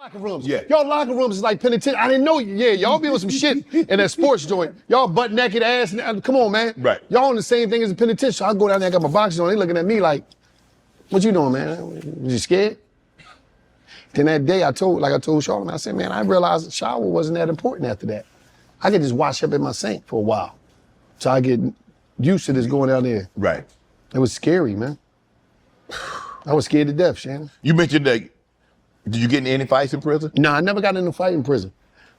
Locker rooms. Yeah. Y'all locker rooms is like penitentiary. I didn't know you. Yeah, y'all be on some shit in that sports joint. Y'all butt naked ass. Come on, man. Right. Y'all on the same thing as a penitentiary. So I go down there, I got my boxers on. They looking at me like, what you doing, man? You scared? Then that day I told Charlamagne, I said, man, I realized the shower wasn't that important after that. I could just wash up in my sink for a while. So I get used to this going down there. Right. It was scary, man. I was scared to death, Shannon. You mentioned that, did you get in any fights in prison? No, I never got in a fight in prison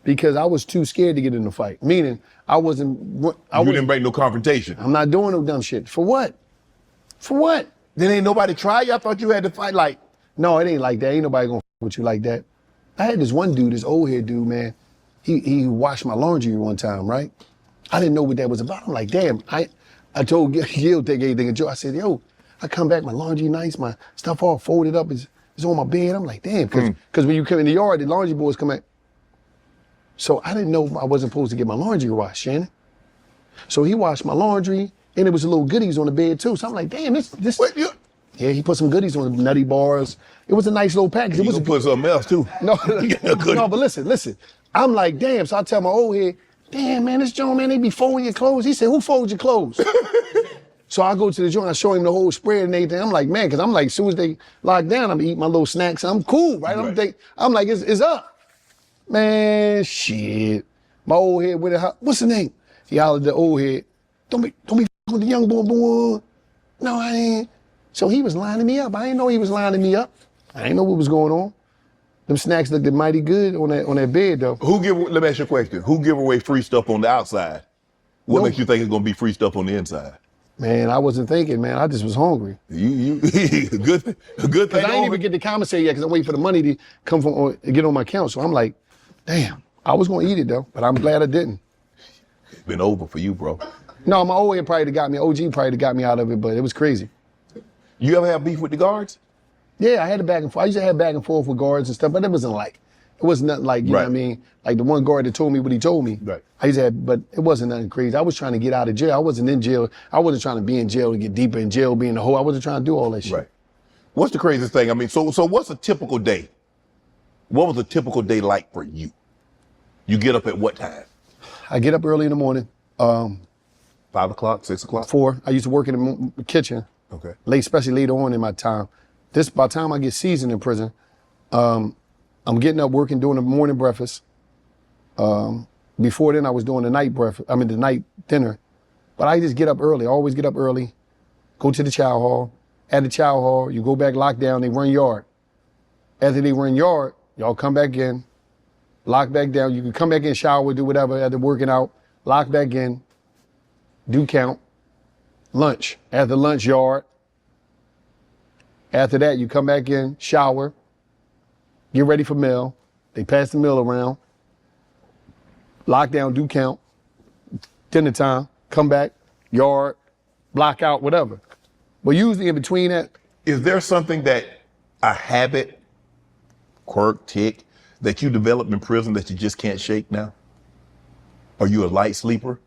because I was too scared to get in a fight. Meaning, you didn't break no confrontation. I'm not doing no dumb shit. For what? For what? Then ain't nobody try you? I thought you had to fight like. No, it ain't like that. Ain't nobody gonna with you like that. I had this one dude, this old head dude, man. He washed my laundry one time, right? I didn't know what that was about. I'm like, damn. I told Gil take everything a joke. I said, yo, I come back, my laundry nice, my stuff all folded up, it's on my bed. I'm like, damn, because when you come in the yard, the laundry boys come back. So I didn't know I wasn't supposed to get my laundry washed, Shannon. So he washed my laundry, and there was a little goodies on the bed too. So I'm like, damn, this. Wait, Yeah, he put some goodies on the nutty bars. It was a nice little package. You put something else too. No, no, but listen. I'm like, damn. So I tell my old head, damn, man, this joint, man, they be folding your clothes. He said, who folds your clothes? So I go to the joint, I show him the whole spread and everything. I'm like, man, because I'm like, as soon as they lock down, I'm eating my little snacks. I'm cool, right? I'm like, it's up. Man, shit. My old head went in, what's the name? He hollered at the old head, don't be with the young boy. No, I ain't. So he was lining me up. I didn't know he was lining me up. I didn't know what was going on. Them snacks looked mighty good on that bed though. Let me ask you a question. Who give away free stuff on the outside? What makes you think it's gonna be free stuff on the inside? Man, I wasn't thinking, man. I just was hungry. You good thing. Because I didn't even get the commissary yet because I'm waiting for the money to come from or get on my account. So I'm like, damn, I was gonna eat it though, but I'm glad I didn't. It's been over for you, bro. No, my old head probably got me, OG probably got me out of it, but it was crazy. You ever have beef with the guards? Yeah, I had a back and forth. I used to have back and forth with guards and stuff, but it wasn't nothing like, you know what I mean? Like the one guard that told me what he told me. Right. I used to have, but it wasn't nothing crazy. I was trying to get out of jail. I wasn't in jail. I wasn't trying to be in jail to get deeper in jail, be in the hole. I wasn't trying to do all that shit. Right. What's the craziest thing? I mean, so what's a typical day? What was a typical day like for you? You get up at what time? I get up early in the morning. 5 o'clock, 6 o'clock? 4. I used to work in the kitchen. Okay. Late, especially later on in my time. By the time I get seasoned in prison, I'm getting up working, doing the morning breakfast. Before then I was doing the night dinner. But I just get up early, always get up early, go to the chow hall. At the chow hall, you go back, lock down, they run yard. After they run yard, y'all come back in, lock back down. You can come back in, shower, do whatever, after working out, lock back in, do count, lunch. After lunch, yard. After that, you come back in, shower, get ready for meal. They pass the meal around, lock down, do count, dinner time, come back, yard, block out, whatever. But usually in between that. Is there something a habit, quirk, tick, that you developed in prison that you just can't shake now? Are you a light sleeper?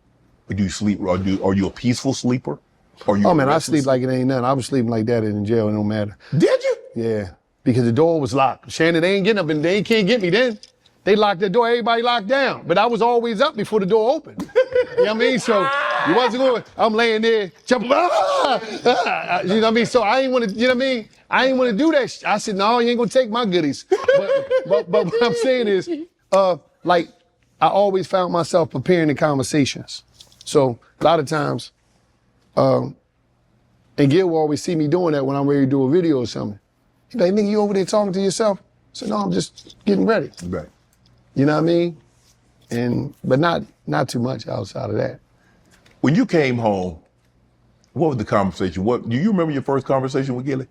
Or do you sleep, are you a peaceful sleeper? Oh man, I sleep like it ain't nothing. I was sleeping like that in jail, it don't matter. Did you? Yeah, because the door was locked. Shannon, they ain't getting up and they can't get me then. They locked the door, everybody locked down. But I was always up before the door opened. You know what I mean? So you wasn't going, I'm laying there, jumping, you know what I mean? So I ain't want to, you know what I mean? I ain't want to do that. I said, no, you ain't gonna take my goodies. But what I'm saying is, like, I always found myself preparing the conversations. So a lot of times, and Gil will always see me doing that when I'm ready to do a video or something. He's like, nigga, you over there talking to yourself? I said, no, I'm just getting ready. Right. You know what I mean? But not too much outside of that. When you came home, what was the conversation? Do you remember your first conversation with Gilly?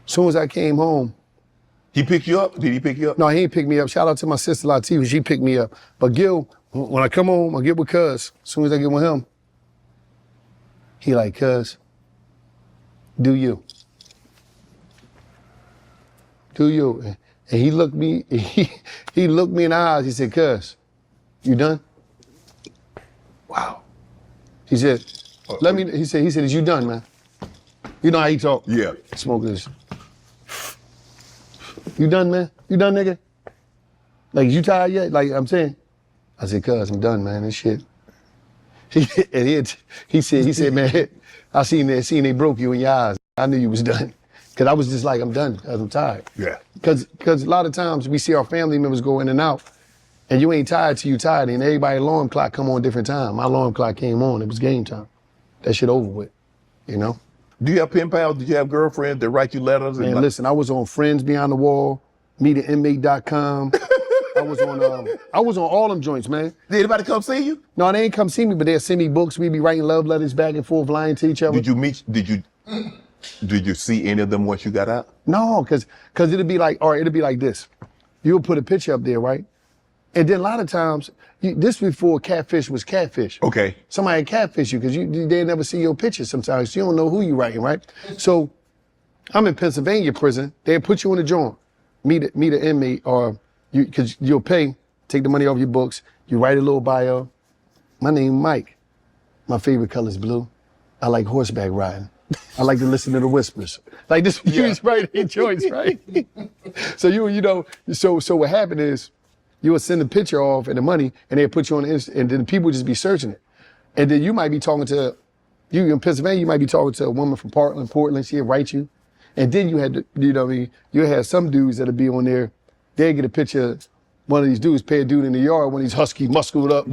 As soon as I came home. He picked you up? Did he pick you up? No, he ain't picked me up. Shout out to my sister Latifah, she picked me up. But Gil, when I come home, I get with Cuz. As soon as I get with him, he like, Cuz, do you. Do you. And he looked me, he looked me in the eyes, he said, Cuz, you done? Wow. He said, he said, is you done, man? You know how he talk? Yeah. Smoke this. You done, man? You done, nigga? Like, you tired yet? Like, I'm saying. I said, cuz, I'm done, man, this shit. He said, man, I seen they broke you in your eyes. I knew you was done. Cause I was just like, I'm done, cause I'm tired. Yeah. Cause a lot of times we see our family members go in and out, and you ain't tired till you tired, and everybody's alarm clock come on different time. My alarm clock came on, it was game time. That shit over with, you know? Do you have pen pals? Did you have girlfriends that write you letters? Man, listen, I was on Friends Beyond the Wall, meetinmate.com. I was on all them joints, man. Did anybody come see you? No, they ain't come see me, but they'll send me books. We'd be writing love letters back and forth, lying to each other. Did you see any of them once you got out? No, cause it'd be like this. You'll put a picture up there, right? And then a lot of times, this before catfish was catfish. Okay. Somebody catfish you, cause they never see your picture sometimes. You don't know who you writing, right? So I'm in Pennsylvania prison. They'll put you in a joint, meet an inmate, or cause you'll pay, take the money off your books, you write a little bio. My name Mike. My favorite color is blue. I like horseback riding. I like to listen to the whispers. Like this, you was right in choice, right? So so what happened is, you would send the picture off and the money, and they'd put you on the Insta, and then people would just be searching it. And then you might be talking to, you in Pennsylvania, you might be talking to a woman from Portland, she'd write you. And then you had to, you had some dudes that'd be on there, they'd get a picture of one of these dudes, pay a dude in the yard, one of these husky, muscled up,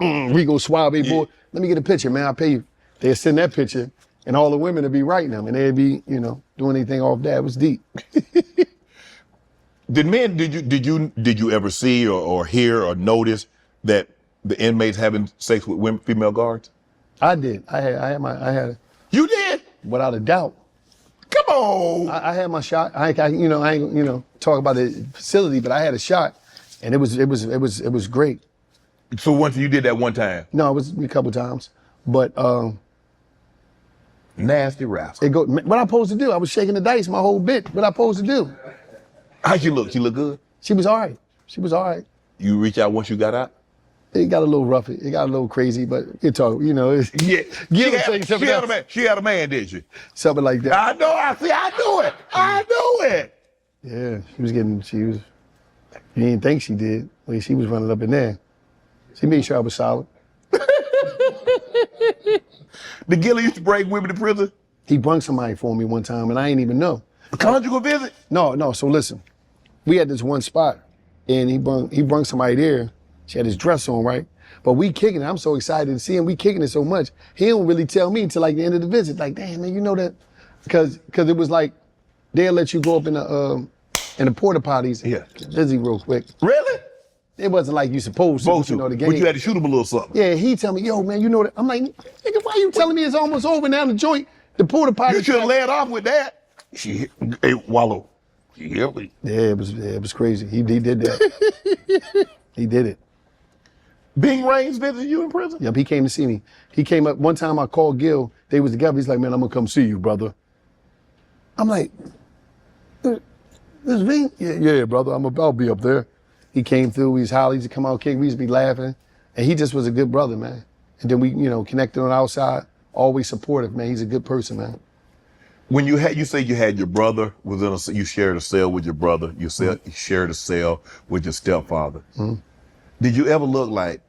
Rico Suave boy, let me get a picture, man, I'll pay you. They'd send that picture, and all the women would be writing them, and they'd be, doing anything off that. It was deep. Did you ever see or hear or notice that the inmates having sex with women, female guards? I did. I had. You did? Without a doubt. Come on. I had my shot. I ain't talk about the facility, but I had a shot, and it was great. So once you did that one time? No, it was a couple times, but nasty rascal. What I supposed to do? I was shaking the dice my whole bit. What I supposed to do? How'd you look? She look good? She was all right. You reach out once you got out? It got a little rough. It got a little crazy, but it's all, Yeah. She had a man, did she? Something like that. I know. I knew it. Yeah, you didn't think she did. Well, she was running up in there. She made sure I was solid. Did Gilly used to bring women to prison? He brung somebody for me one time, and I ain't even know. A conjugal visit? No. So listen, we had this one spot, and he brung somebody there. She had his dress on, right? But we kicking it. I'm so excited to see him. We kicking it so much. He don't really tell me until like the end of the visit. Like, damn, man, you know that? Because it was like, they'll let you go up in the porta potties. Yeah. Busy real quick. Really? It wasn't like you supposed to, the game. But you had to shoot him a little something. Yeah, he tell me, yo, man, you know that. I'm like, nigga, why you telling me it's almost over now, the joint, the porta potty? You should have led off with that. Hey, Wallo. Yeah, it was crazy. He did that. He did it. Bing Raines visited you in prison? Yep, he came to see me. He came up, one time I called Gil, they was together, he's like, man, I'm gonna come see you, brother. I'm like, this Bing? Yeah, brother, I'll be up there. He came through, he was holly, he used to come out, kick, we used to be laughing. And he just was a good brother, man. And then we, connected on the outside, always supportive, man. He's a good person, man. When you say you had your brother, you shared a cell with your brother, you shared a cell with your stepfather. Mm-hmm. Did you ever look like,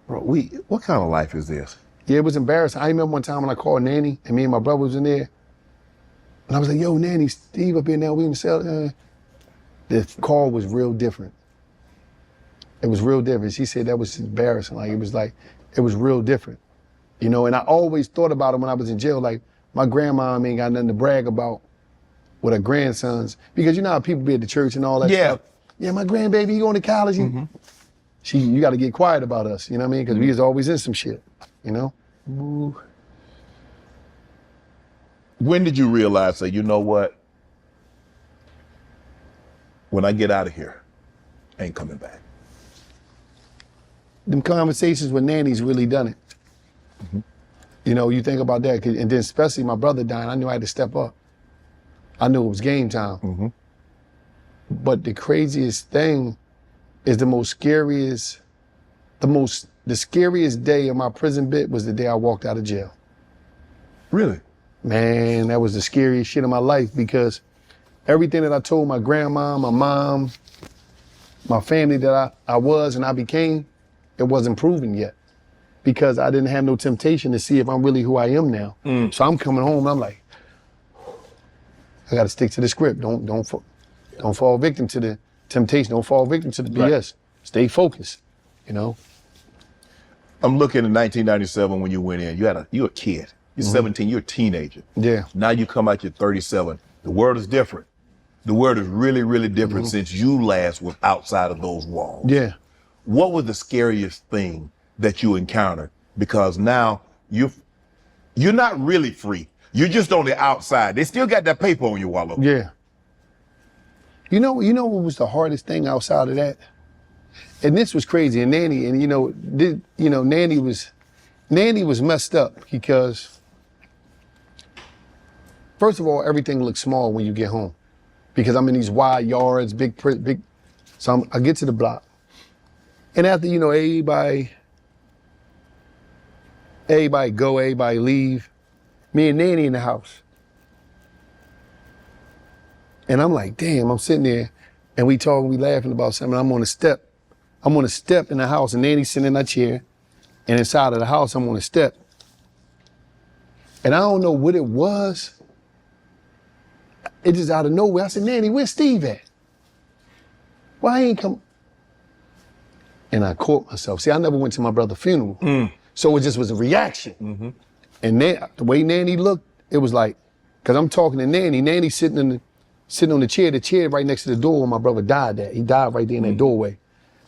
bro, what kind of life is this? Yeah, it was embarrassing. I remember one time when I called Nanny, and me and my brother was in there, and I was like, yo, Nanny, Steve up here now, we in the cell. The call was real different. It was real different. She said that was embarrassing. Like, it was real different. And I always thought about it when I was in jail, like, my grandma ain't got nothing to brag about with her grandsons. Because you know how people be at the church and all that stuff. Yeah, my grandbaby, he going to college. Mm-hmm. You got to get quiet about us, you know what I mean? Because we was always in some shit, Ooh. When did you realize, say, you know what? When I get out of here, I ain't coming back. Them conversations with Nanny's really done it. Mm-hmm. You think about that, and then especially my brother dying, I knew I had to step up. I knew it was game time. Mm-hmm. But the craziest thing is the scariest day of my prison bit was the day I walked out of jail. Really? Man, that was the scariest shit of my life, because everything that I told my grandma, my mom, my family that I was and I became, it wasn't proven yet. Because I didn't have no temptation to see if I'm really who I am now. So I'm coming home and I'm like, I gotta stick to the script. Don't fall victim to the temptation. Don't fall victim to the BS. Right. Stay focused, you know? I'm looking at 1997 when you went in. You're a kid. You're 17. You're a teenager. Yeah. Now you come out. You're 37. The world is different. The world is really, really different since you last was outside of those walls. Yeah. What was the scariest thing that you encountered? Because now you're not really free. You're just on the outside. They still got that paper on you, Wallo. Yeah. You know what was the hardest thing outside of that? And this was crazy. And Nanny, and Nanny was messed up because, first of all, everything looks small when you get home, because I'm in these wide yards, big. So I get to the block, and after everybody go, everybody leave, me and Nanny in the house, and I'm like, damn, I'm sitting there, and we talking, we laughing about something. I'm on a step in the house, and Nanny's sitting in that chair, and inside of the house, I'm on a step. And I don't know what it was. It just out of nowhere. I said, Nanny, where's Steve at? Why he ain't come? And I caught myself. See, I never went to my brother's funeral. So it just was a reaction. And the way Nanny looked, it was like, because I'm talking to Nanny. Nanny's sitting on the chair right next to the door where my brother died at. He died right there in that doorway.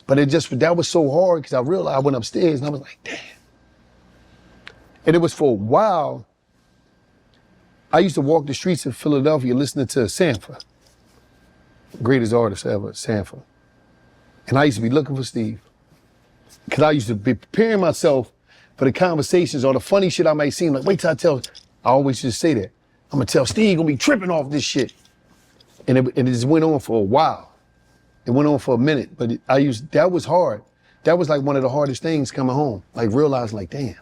But that was so hard because I realized I went upstairs and I was like, damn. And it was for a while. I used to walk the streets of Philadelphia listening to Sanford, greatest artist ever, Sanford. And I used to be looking for Steve. Because I used to be preparing myself for the conversations or the funny shit I might see. Like, wait till I always just say that. I'm gonna tell Steve gonna be tripping off this shit. And it just went on for a while. It went on for a minute, but that was hard. That was like one of the hardest things coming home. Like realizing like, damn.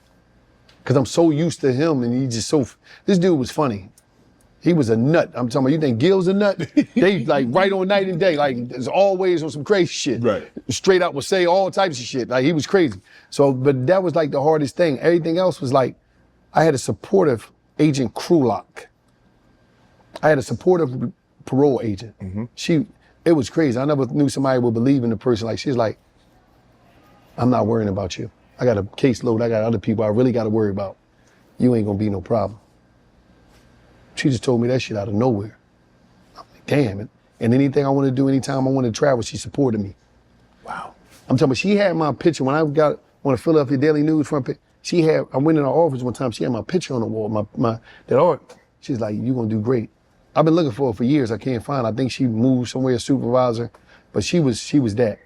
Cause I'm so used to him and this dude was funny. He was a nut. I'm talking about, you think Gil's a nut? They like right on night and day, like there's always on some crazy shit. Right. Straight up would say all types of shit. Like he was crazy. So, but that was like the hardest thing. Everything else was like, I had a supportive agent Krulak. I had a supportive parole agent. It was crazy. I never knew somebody would believe in a person. Like she's like, I'm not worrying about you. I got a caseload. I got other people I really got to worry about. You ain't gonna be no problem. She just told me that shit out of nowhere. I'm like, damn it. And anything I want to do, anytime I want to travel, she supported me. Wow. I'm talking about, she had my picture when I got on the Philadelphia Daily News front page. I went in her office one time. She had my picture on the wall. That art. She's like, you gonna do great. I've been looking for her for years. I can't find her. I think she moved somewhere, a supervisor, but she was that.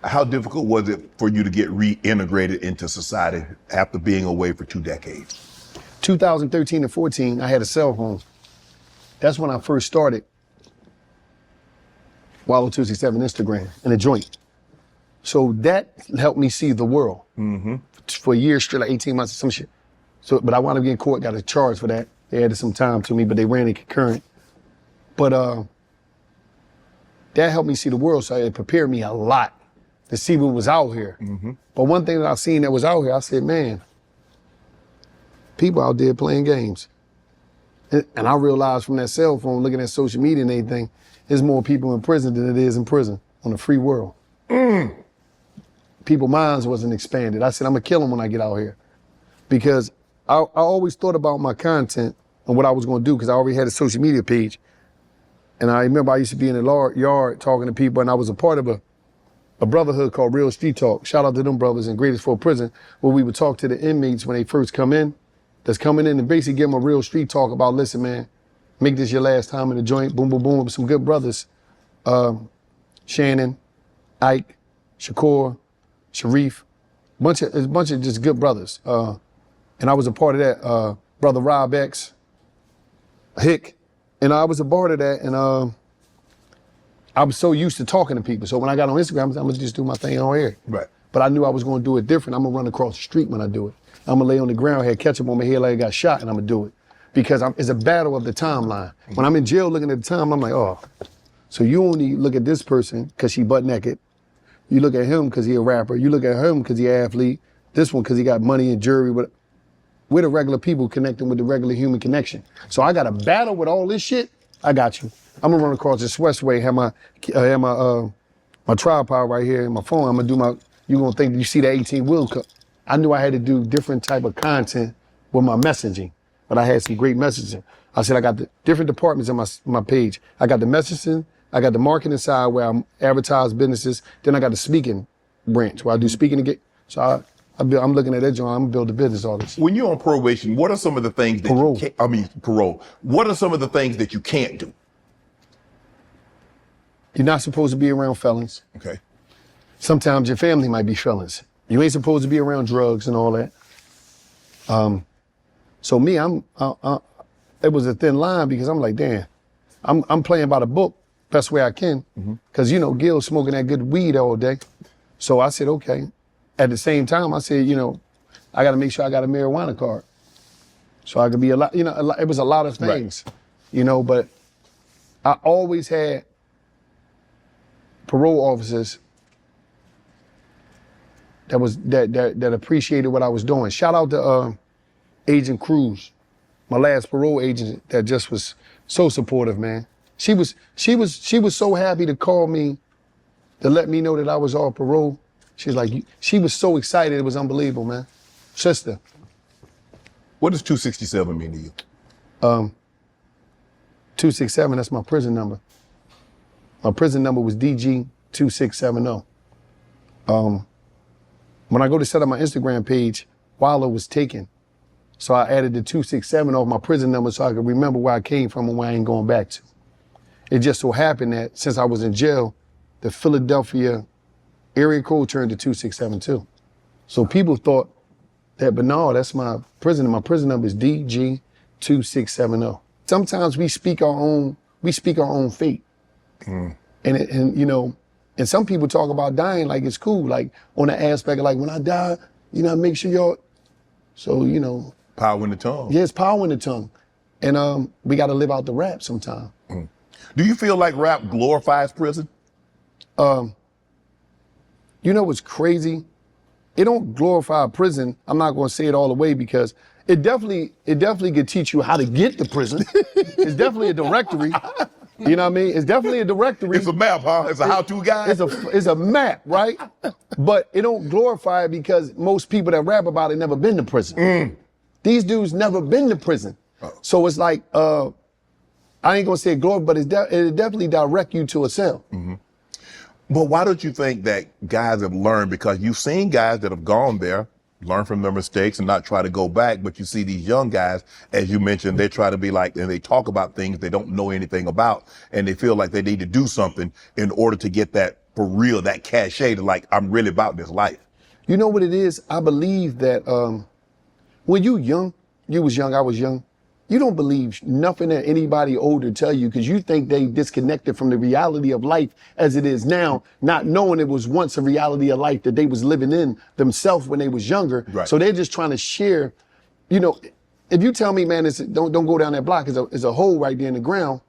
How difficult was it for you to get reintegrated into society after being away for 2 decades? 2013 and 14, I had a cell phone. That's when I first started Wallo 267 Instagram and a joint. So that helped me see the world for a year straight, like 18 months or some shit. So, but I wound up getting caught, got a charge for that. They added some time to me, but they ran it concurrent. But that helped me see the world, so it prepared me a lot to see what was out here. But one thing that I seen that was out here, I said, man, people out there playing games. And I realized from that cell phone, looking at social media and everything, there's more people in prison than it is in prison on the free world. People's minds wasn't expanded. I said, I'm gonna kill them when I get out here. Because I always thought about my content and what I was gonna do, because I already had a social media page. And I remember I used to be in the yard talking to people, and I was a part of a brotherhood called Real Street Talk. Shout out to them brothers in Greatest Fort Prison, where we would talk to the inmates when they first come in, that's coming in, and basically give them a real street talk about, listen, man, make this your last time in the joint, boom, boom, boom, with some good brothers. Shannon, Ike, Shakur, Sharif, a bunch of just good brothers. And I was a part of that. Brother Rob X, Hick, and I was a part of that, and I was so used to talking to people. So when I got on Instagram, I'm gonna just do my thing on air. Right. But I knew I was gonna do it different. I'm gonna run across the street when I do it. I'm gonna lay on the ground, have ketchup on my head like I got shot, and I'm gonna do it. because it's a battle of the timeline. When I'm in jail looking at the time, I'm like, oh, so you only look at this person because she butt naked. You look at him because he a rapper. You look at him because he an athlete. This one because he got money and jewelry. But we're the regular people connecting with the regular human connection. So I got to battle with all this shit. I got you. I'm gonna run across this expressway, have my tripod right here and my phone. I'm gonna do my, you gonna think you see the 18 wheel cup. I knew I had to do different type of content with my messaging, but I had some great messaging. I said I got the different departments in my page. I got the messaging, I got the marketing side where I advertise businesses, then I got the speaking branch where I do speaking again. So I'm looking at that joint, I'm gonna build a business all this. When you're on probation, what are some of the things that Parole. you can't, parole. What are some of the things that you can't do? You're not supposed to be around felons. Okay. Sometimes your family might be felons. You ain't supposed to be around drugs and all that. So me, it was a thin line because I'm like, damn, I'm playing by the book best way I can. Cause you know, Gil's smoking that good weed all day. So I said, okay. At the same time, I said, you know, I gotta make sure I got a marijuana card. So I could be it was a lot of things, you know, but I always had parole officers that appreciated what I was doing. Shout out to Agent Cruz, my last parole agent that just was so supportive, man. She was so happy to call me to let me know that I was off parole. She's like, she was so excited, it was unbelievable, man. Sister. What does 267 mean to you? 267, that's my prison number. My prison number was DG 2670. When I go to set up my Instagram page, Wallo was taken. So I added the 267 off my prison number so I could remember where I came from and where I ain't going back to. It just so happened that since I was in jail, the Philadelphia area code turned to 2672. So people thought that, but no, that's my prison. My prison number is DG 2670. Sometimes we speak our own fate. And you know, and some people talk about dying like it's cool, like on the aspect of like, when I die, you know, make sure y'all, so, you know. Power in the tongue. Yeah, it's power in the tongue. And we got to live out the rap sometime. Do you feel like rap glorifies prison? You know what's crazy? It don't glorify prison. I'm not going to say it all the way because it definitely could teach you how to get to prison. It's definitely a directory. You know what I mean? It's definitely a directory. It's a map, huh? It's a how-to guide? It's a map, right? But it don't glorify it because most people that rap about it never been to prison. These dudes never been to prison. So it's like, I ain't gonna say it glorify, but it definitely direct you to a cell. But why don't you think that guys have learned? Because you've seen guys that have gone there, learn from their mistakes and not try to go back. But you see these young guys, as you mentioned, they try to be like, and they talk about things they don't know anything about. And they feel like they need to do something in order to get that for real, that cachet to like, I'm really about this life. You know what it is? I believe that when you was young, I was young. You don't believe nothing that anybody older tell you because you think they disconnected from the reality of life as it is now, not knowing it was once a reality of life that they was living in themselves when they was younger. Right. So they're just trying to share, you know, if you tell me, man, don't go down that block, it's a hole right there in the ground.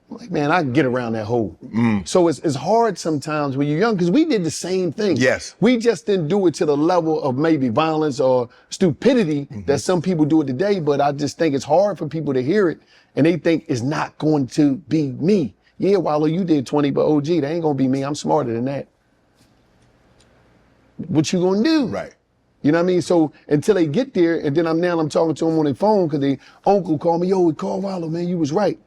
I'm like, man, I can get around that hole. So it's hard sometimes when you're young because we did the same thing. Yes. We just didn't do it to the level of maybe violence or stupidity that some people do it today, but I just think it's hard for people to hear it and they think it's not going to be me. Yeah, Wallo, you did 20, but OG, that ain't gonna be me. I'm smarter than that. What you gonna do? Right. You know what I mean? So until they get there, and then I'm talking to them on their phone because their uncle called me, yo, call Wallo, man, you was right.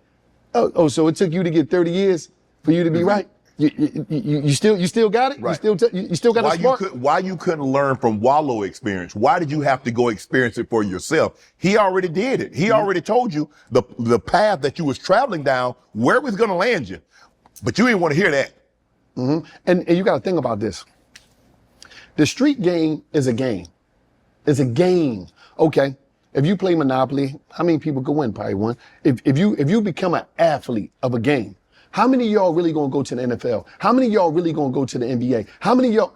Oh, so it took you to get 30 years for you to be right? You still got it? Right. You still got a spark? Why you couldn't learn from Wallo experience? Why did you have to go experience it for yourself? He already did it. He already told you the path that you was traveling down, where it was gonna land you. But you didn't want to hear that. And you got to think about this. The street game is a game. It's a game. Okay. If you play Monopoly, how many people could win? Probably one. If you become an athlete of a game, how many of y'all really gonna go to the NFL? How many of y'all really gonna go to the NBA? How many of y'all,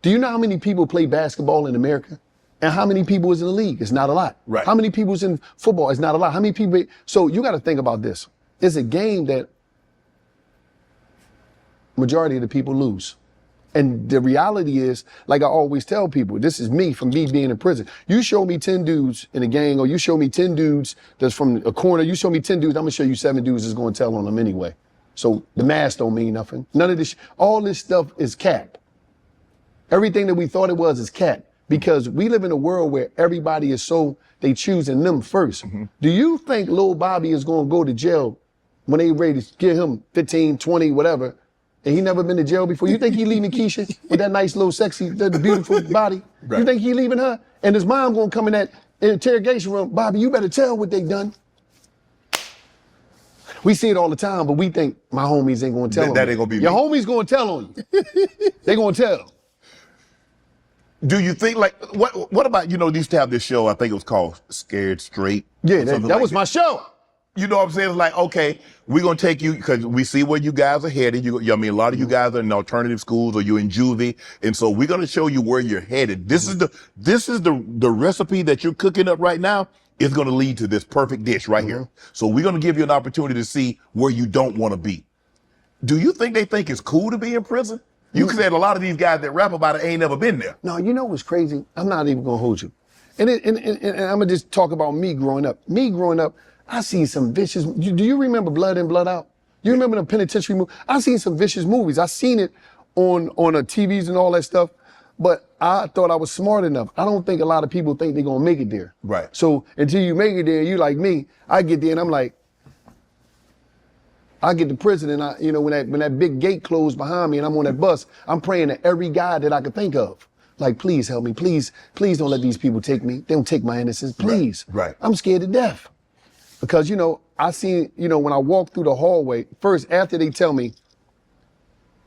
do you know how many people play basketball in America? And how many people is in the league? It's not a lot. Right. How many people is in football? It's not a lot. How many people? So you got to think about this. It's a game that majority of the people lose. And the reality is, like I always tell people, this is me from me being in prison. You show me 10 dudes in a gang, or you show me 10 dudes that's from a corner, you show me 10 dudes, I'm gonna show you 7 dudes that's gonna tell on them anyway. So the mask don't mean nothing. None of this, all this stuff is cap. Everything that we thought it was is cap. Because we live in a world where everybody is so, they choosing them first. Do you think Lil Bobby is gonna go to jail when they ready to give him 15, 20, whatever, and he never been to jail before? You think he leaving Keisha with that nice little sexy, that beautiful body? Right. You think he leaving her? And his mom gonna come in that interrogation room, Bobby, you better tell what they done. We see it all the time, but we think my homies ain't gonna tell that ain't gonna be Your me. homies gonna tell on you. They gonna tell. Do you think, like, what about, you know, they used to have this show, I think it was called Scared Straight. Yeah, that was my show. You know what I'm saying? It's like, okay, we're going to take you, because we see where you guys are headed. I mean, a lot of you guys are in alternative schools, or you're in juvie. And so we're going to show you where you're headed. This is the recipe that you're cooking up right now is going to lead to this perfect dish right here. So we're going to give you an opportunity to see where you don't want to be. Do you think they think it's cool to be in prison? You said a lot of these guys that rap about it ain't never been there. No, you know what's crazy? I'm not even gonna hold you. And I'm gonna just talk about me growing up. Me growing up, I seen some vicious, do you remember Blood In, Blood Out? You remember the penitentiary movie? I seen some vicious movies. I seen it on the TVs and all that stuff, but I thought I was smart enough. I don't think a lot of people think they're gonna make it there. Right. So until you make it there, you like me, I get there and I'm like, I get to prison and when that big gate closed behind me and I'm on that bus, I'm praying to every God that I could think of. Like, please help me, please don't let these people take me. They don't take my innocence, please. Right. I'm scared to death. Because, I seen, when I walk through the hallway, first after they tell me,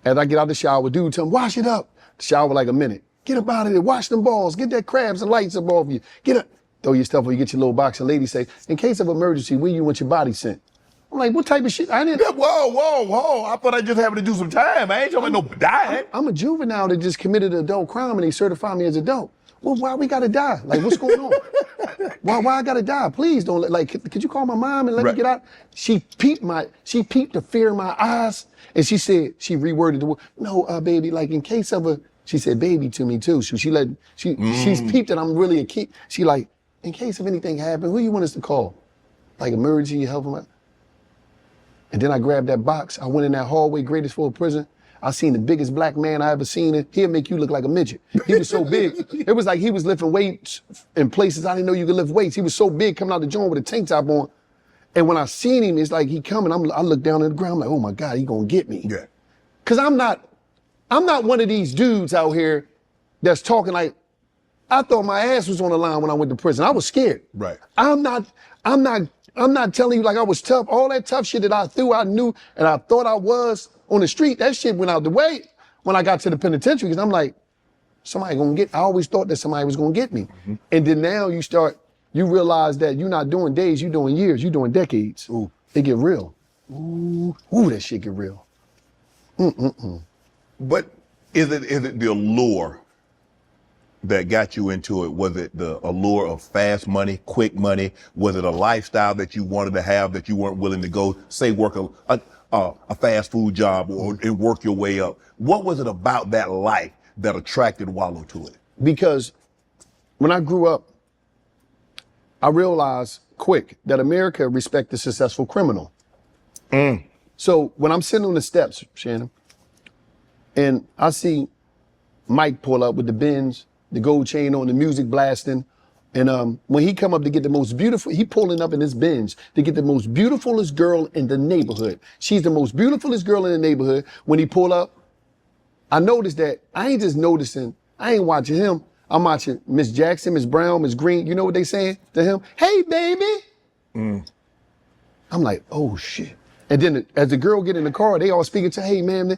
as I get out the shower, dude tell me, wash it up. Shower like a minute. Get up out of there, wash them balls, get that crabs and lights up off you. Get up, throw your stuff or you get your little box. And lady say, in case of emergency, where you want your body sent? I'm like, what type of shit? I didn't. Whoa. I thought I just having to do some time. I ain't talking about no dying. I'm a juvenile that just committed an adult crime and they certify me as adult. Well, why we gotta die? Like, what's going on? why I gotta die? Please don't could you call my mom and let me get out? She peeped the fear in my eyes and she said, she reworded the word, no, baby, like in case of she said baby to me too. She's peeped that I'm really a kid. She like, in case of anything happen, who you want us to call? Like emergency, help them out. And then I grabbed that box. I went in that hallway, greatest full prison. I seen the biggest black man I ever seen. He'll make you look like a midget. He was so big. It was like he was lifting weights in places I didn't know you could lift weights. He was so big coming out the joint with a tank top on. And when I seen him, it's like he coming. I look down at the ground, I'm like, oh my God, he gonna get me. Yeah. Cause I'm not one of these dudes out here that's talking like, I thought my ass was on the line when I went to prison. I was scared. Right. I'm not telling you like I was tough. All that tough shit that I threw, I knew, and I thought I was on the street, that shit went out the way when I got to the penitentiary, because I'm like, I always thought that somebody was gonna get me. And then now you realize that you're not doing days, you're doing years, you're doing decades. Ooh, it get real. Ooh, that shit get real. But is it the allure that got you into it? Was it the allure of fast money, quick money? Was it a lifestyle that you wanted to have that you weren't willing to go, say, work a fast food job and work your way up? What was it about that life that attracted Wallo to it? Because when I grew up, I realized quick that America respects the successful criminal. So when I'm sitting on the steps, Shannon, and I see Mike pull up with the Benz, the gold chain on, the music blasting. And when he come up to get the most beautiful, he pulling up in his Benz to get the most beautifulest girl in the neighborhood. She's the most beautifulest girl in the neighborhood. When he pull up, I noticed that I ain't just noticing, I ain't watching him. I'm watching Miss Jackson, Miss Brown, Miss Green. You know what they saying to him? Hey, baby. I'm like, oh shit. And then as the girl get in the car, they all speaking to, hey man.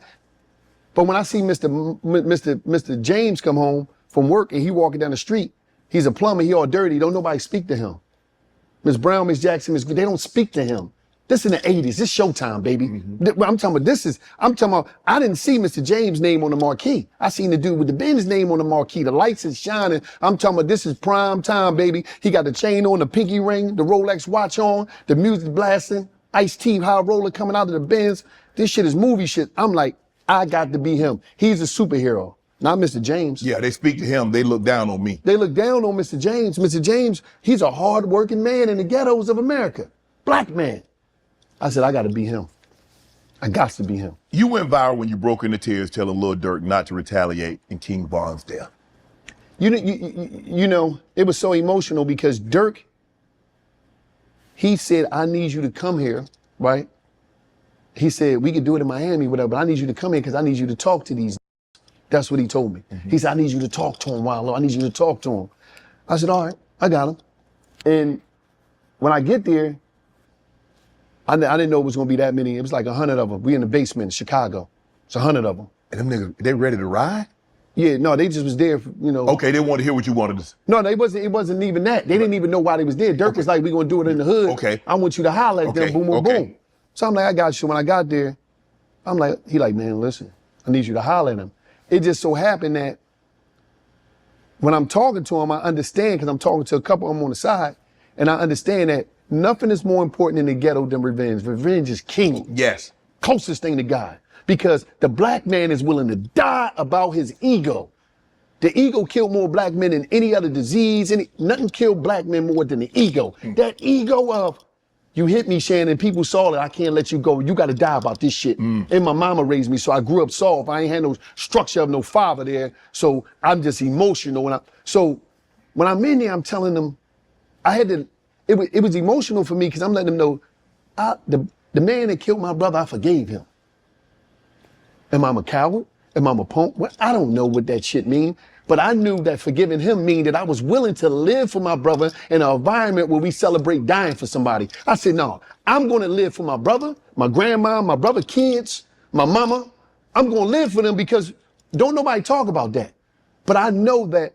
But when I see Mr. James come home from work and he walking down the street, he's a plumber, he all dirty, don't nobody speak to him. Miss Brown, Miss Jackson, Miss Green, they don't speak to him. This in the 80s. This Showtime, baby. I'm talking about, I didn't see Mr. James' name on the marquee. I seen the dude with the Benz name on the marquee. The lights is shining. I'm talking about this is prime time, baby. He got the chain on, the pinky ring, the Rolex watch on, the music blasting, Ice-T high roller coming out of the Benz. This shit is movie shit. I'm like, I got to be him. He's a superhero, not Mr. James. Yeah, they speak to him. They look down on me. They look down on Mr. James. Mr. James, he's a hard-working man in the ghettos of America. Black man. I said, I got to be him. I got to be him. You went viral when you broke into tears telling Lil Durk not to retaliate in King Von's death. You know, it was so emotional because Durk, he said, I need you to come here, right? He said, we could do it in Miami, whatever, but I need you to come here because I need you to talk to these. That's what he told me. He said, I need you to talk to him, Wallo. I need you to talk to him. I said, all right, I got him. And when I get there, I didn't know it was gonna be that many. It was like 100 of them. We in the basement in Chicago. It's 100 of them. And them niggas, they ready to ride? Yeah, no, they just was there, you know. Okay, they wanted to hear what you wanted to say. No, it wasn't even that. They didn't even know why they was there. Dirk was like, we gonna do it in the hood. Okay. I want you to holler at them, boom, boom, boom. So I'm like, I got you. When I got there, I'm like, he like, man, listen, I need you to holler at him. It just so happened that when I'm talking to him, I understand, because I'm talking to a couple of them on the side, and I understand that nothing is more important in the ghetto than revenge. Revenge is king. Yes. Closest thing to God. Because the black man is willing to die about his ego. The ego killed more black men than any other disease. Nothing killed black men more than the ego. That ego of, you hit me, Shannon, people saw it, I can't let you go. You got to die about this shit. And my mama raised me, so I grew up soft. I ain't had no structure of no father there. So I'm just emotional. So when I'm in there, I'm telling them, it was emotional for me because I'm letting them know, the man that killed my brother, I forgave him. Am I a coward? Am I a punk? Well, I don't know what that shit mean, but I knew that forgiving him mean that I was willing to live for my brother in an environment where we celebrate dying for somebody. I said, no, I'm gonna live for my brother, my grandma, my brother, kids, my mama. I'm gonna live for them because don't nobody talk about that. But I know that,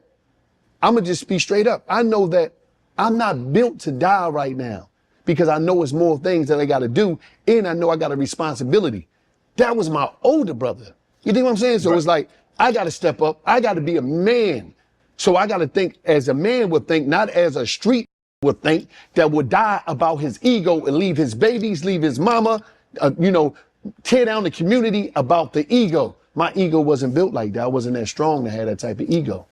I'm gonna just be straight up. I know that I'm not built to die right now because I know it's more things that I gotta do, and I know I got a responsibility. That was my older brother. You think what I'm saying? So It's like, I gotta step up. I gotta be a man. So I gotta think as a man would think, not as a street would think, that would die about his ego and leave his babies, leave his mama, tear down the community about the ego. My ego wasn't built like that. I wasn't that strong to have that type of ego.